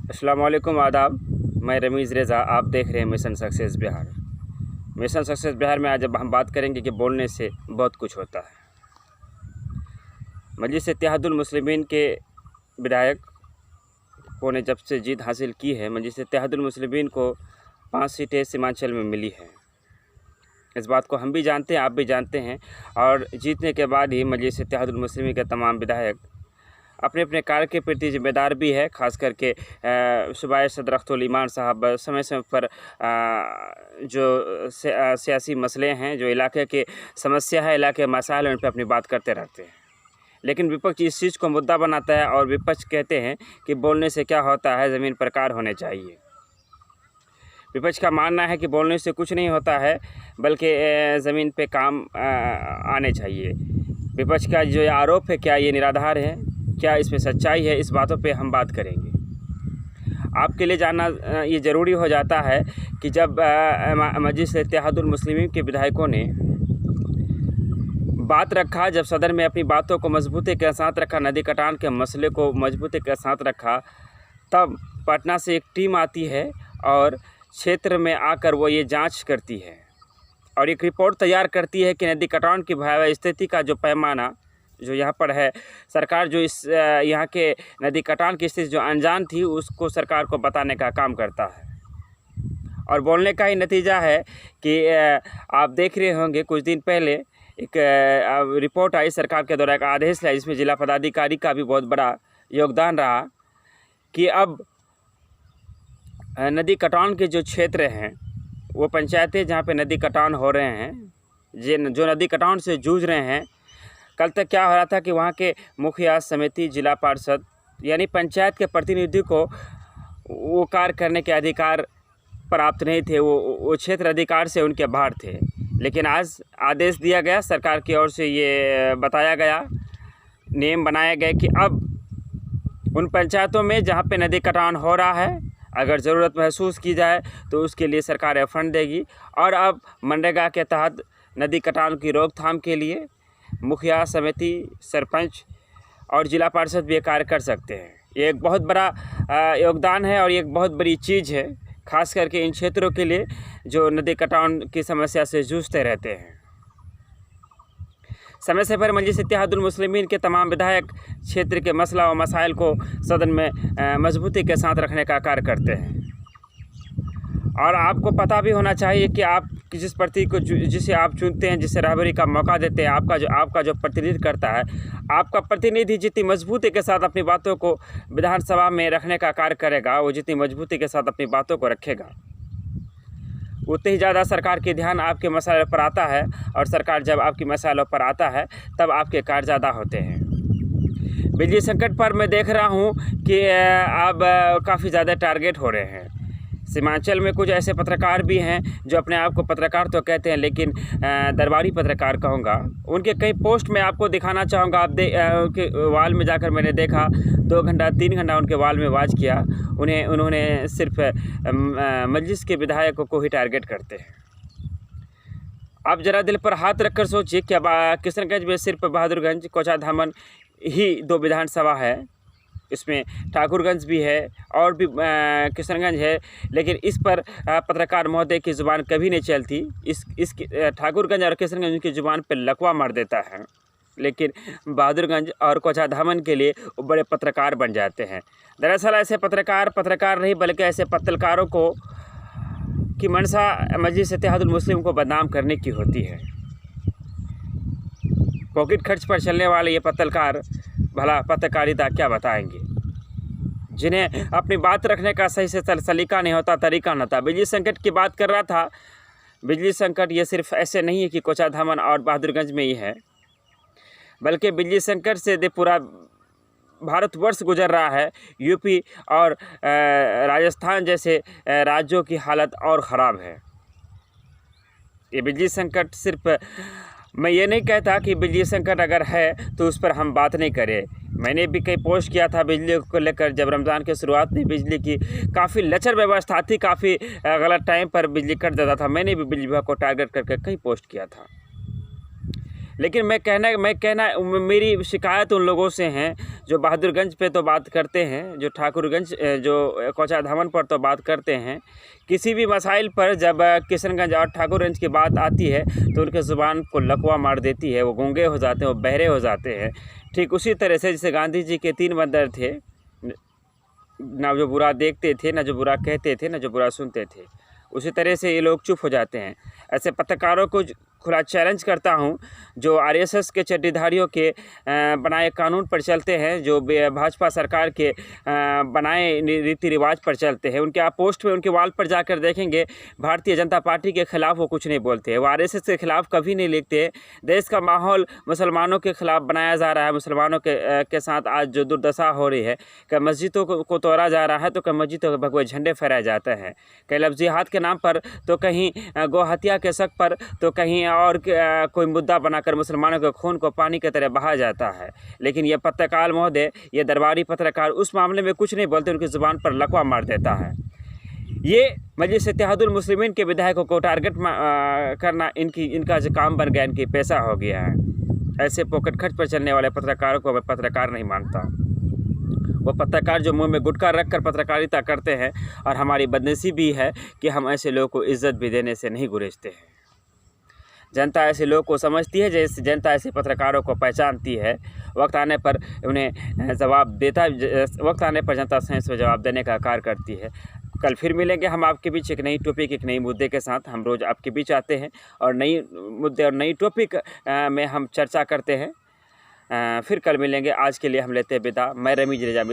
अस्सलाम वालेकुम आदाब। मैं रमीज़ रेज़ा, आप देख रहे हैं mission success Bihar. Mission success Bihar में आज जब हम बात करेंगे कि बोलने से बहुत कुछ होता है। मजलिस इत्तेहादुल मुस्लिमीन के विधायक को ने जब से जीत हासिल की है, मजलिस इत्तेहादुल मुस्लिमीन को 5 सीटें सीमांचल में मिली हैं। इस बात को हम भी जानते हैं, आप भी जानते हैं। और जीतने के बाद ही मजलिस इत्तेहादुल मुस्लिमीन के तमाम विधायक अपने अपने कार्य के प्रति जिम्मेदार भी है। ख़ास करके सूबाई सदर अख्तरुल ईमान साहब समय समय पर जो सियासी मसले हैं, जो इलाके के समस्या है, इलाके के मसाइल हैं, उन पर अपनी बात करते रहते हैं। लेकिन विपक्ष इस चीज़ को मुद्दा बनाता है और विपक्ष कहते हैं कि बोलने से क्या होता है, ज़मीन पर कार्य होने चाहिए। विपक्ष का मानना है कि बोलने से कुछ नहीं होता है, बल्कि ज़मीन पे काम आने चाहिए। विपक्ष का जो आरोप है, क्या ये निराधार है, क्या इसमें सच्चाई है, इस बातों पे हम बात करेंगे। आपके लिए जानना ये ज़रूरी हो जाता है कि जब मजलिस इत्तेहादुल मुस्लिमीन के विधायकों ने बात रखा, जब सदर में अपनी बातों को मजबूती के साथ रखा, नदी कटान के मसले को मजबूती के साथ रखा, तब पटना से एक टीम आती है और क्षेत्र में आकर वो ये जांच करती है और एक रिपोर्ट तैयार करती है कि नदी कटान की भयावह स्थिति का जो पैमाना जो यहाँ पर है, सरकार जो इस यहाँ के नदी कटान की स्थिति जो अनजान थी, उसको सरकार को बताने का काम करता है। और बोलने का ही नतीजा है कि आप देख रहे होंगे कुछ दिन पहले एक रिपोर्ट आई सरकार के द्वारा, एक आदेश है, जिसमें जिला पदाधिकारी का भी बहुत बड़ा योगदान रहा कि अब नदी कटान के जो क्षेत्र हैं, वो पंचायतें जहाँ पे नदी कटान हो रहे हैं, जो नदी कटान से जूझ रहे हैं, कल तक क्या हो रहा था कि वहाँ के मुखिया समिति, जिला पार्षद यानी पंचायत के प्रतिनिधि को वो कार्य करने के अधिकार प्राप्त नहीं थे, वो क्षेत्र अधिकार से उनके बाहर थे। लेकिन आज आदेश दिया गया, सरकार की ओर से ये बताया गया, नियम बनाए गए कि अब उन पंचायतों में जहाँ पे नदी कटान हो रहा है, अगर ज़रूरत महसूस की जाए तो उसके लिए सरकार फंड देगी। और अब मनरेगा के तहत नदी कटान की रोकथाम के लिए मुखिया समिति, सरपंच और जिला पार्षद भी कार्य कर सकते हैं। ये एक बहुत बड़ा योगदान है और ये एक बहुत बड़ी चीज़ है, खास करके इन क्षेत्रों के लिए जो नदी कटान की समस्या से जूझते रहते हैं। समय से पर मजलिस इत्तेहादुल मुस्लिमीन के तमाम विधायक क्षेत्र के मसला और मसाइल को सदन में मजबूती के साथ रखने का कार्य करते हैं। और आपको पता भी होना चाहिए कि आप जिस प्रति को जिसे आप चुनते हैं, जिसे रहबरी का मौका देते हैं, आपका जो प्रतिनिधि करता है, आपका प्रतिनिधि जितनी मजबूती के साथ अपनी बातों को विधानसभा में रखने का कार्य करेगा, वो जितनी मजबूती के साथ अपनी बातों को रखेगा, उतनी ही ज़्यादा सरकार के ध्यान आपके मसाइलों पर आता है। और सरकार जब आपकी मसाइलों पर आता है, तब आपके कार्य ज़्यादा होते हैं। बिजली संकट पर मैं देख रहा हूँ कि अब काफ़ी ज़्यादा टारगेट हो रहे हैं। सीमांचल में कुछ ऐसे पत्रकार भी हैं जो अपने आप को पत्रकार तो कहते हैं, लेकिन दरबारी पत्रकार कहूँगा। उनके कई पोस्ट में आपको दिखाना चाहूँगा। आप उनके वाल में जाकर मैंने देखा, 2 घंटा 3 घंटा उनके वाल में वाच किया। उन्होंने सिर्फ मजलिस के विधायकों को ही टारगेट करते हैं। आप ज़रा दिल पर हाथ रखकर सोचिए, क्या किशनगंज में सिर्फ बहादुरगंज, कोचाधामन ही 2 विधानसभा है, इसमें ठाकुरगंज भी है और भी किशनगंज है, लेकिन इस पर पत्रकार महोदय की ज़ुबान कभी नहीं चलती। इस ठाकुरगंज और किशनगंज की ज़ुबान पर लकवा मार देता है, लेकिन बहादुरगंज और कोचाधामन के लिए वो बड़े पत्रकार बन जाते हैं। दरअसल ऐसे पत्रकार नहीं, बल्कि ऐसे पत्रकारों को की मंशा मजलिस इत्तेहादुल मुस्लिम को बदनाम करने की होती है। पॉकेट खर्च पर चलने वाले ये पत्रकार भला पत्रकारिता क्या बताएंगे, जिन्हें अपनी बात रखने का सही से सलीका नहीं होता, तरीका नहीं होता। बिजली संकट की बात कर रहा था। बिजली संकट ये सिर्फ ऐसे नहीं है कि कोचाधामन और बहादुरगंज में ही है, बल्कि बिजली संकट से पूरा भारतवर्ष गुजर रहा है। यूपी और राजस्थान जैसे राज्यों की हालत और ख़राब है। ये बिजली संकट सिर्फ, मैं ये नहीं कहता कि बिजली संकट अगर है तो उस पर हम बात नहीं करें। मैंने भी कई पोस्ट किया था बिजली को लेकर। जब रमज़ान की शुरुआत में बिजली की काफ़ी लचर व्यवस्था थी, काफ़ी गलत टाइम पर बिजली कट देता था, मैंने भी बिजली विभाग को टारगेट करके कई पोस्ट किया था। लेकिन मेरी शिकायत उन लोगों से हैं जो बहादुरगंज पे तो बात करते हैं, जो ठाकुरगंज जो कोचा धामन पर तो बात करते हैं। किसी भी मसाइल पर जब किशनगंज और ठाकुरगंज की बात आती है तो उनके ज़ुबान को लकवा मार देती है, वो गूंगे हो जाते हैं, वो बहरे हो जाते हैं। ठीक उसी तरह से जैसे गांधी जी के 3 बंदर थे, ना जो बुरा देखते थे, ना जो बुरा कहते थे, ना जो बुरा सुनते थे, उसी तरह से ये लोग चुप हो जाते हैं। ऐसे पत्रकारों को खुला चैलेंज करता हूं जो आरएसएस के चड्डीधारियों के बनाए कानून पर चलते हैं, जो भाजपा सरकार के बनाए रीति रिवाज पर चलते हैं। उनके आप पोस्ट में, उनके वाल पर जाकर देखेंगे, भारतीय जनता पार्टी के खिलाफ वो कुछ नहीं बोलते, वो आरएसएस के खिलाफ कभी नहीं लिखते। देश का माहौल मुसलमानों के खिलाफ बनाया जा रहा है, मुसलमानों के साथ आज जो दुर्दशा हो रही है, कई मस्जिदों को तोड़ा जा रहा है तो कई मस्जिदों के भगवे झंडे फहराए जाते हैं, कहीं लफ्ज़ जिहाद के नाम पर, तो कहीं गौ हत्या के शक पर, तो कहीं और कोई मुद्दा बनाकर मुसलमानों के खून को पानी की तरह बहाया जाता है। लेकिन ये पत्रकार महोदय, ये दरबारी पत्रकार उस मामले में कुछ नहीं बोलते, उनकी ज़ुबान पर लकवा मार देता है। ये मजलिस इत्तेहादुल मुस्लिमीन के विधायकों को टारगेट करना इनका जो काम बन गया, इनकी पेशा हो गया है। ऐसे पॉकेट खर्च पर चलने वाले पत्रकारों को मैं पत्रकार नहीं मानता। वो पत्रकार जो मुंह में गुटखा रख कर पत्रकारिता करते हैं, और हमारी बदनसीबी भी है कि हम ऐसे लोगों को इज्जत भी देने से नहीं गुरेजते हैं। जनता ऐसे लोगों को समझती है, जैसे जनता ऐसे पत्रकारों को पहचानती है। वक्त आने पर उन्हें वक्त आने पर जनता सही से जवाब देने का कार्य करती है। कल फिर मिलेंगे हम आपके बीच एक नई टॉपिक, एक नई मुद्दे के साथ। हम रोज़ आपके बीच आते हैं और नई मुद्दे और नई टॉपिक में हम चर्चा करते हैं। फिर कल मिलेंगे। आज के लिए हम लेते हैं विदा। मैं रमीज रेजा।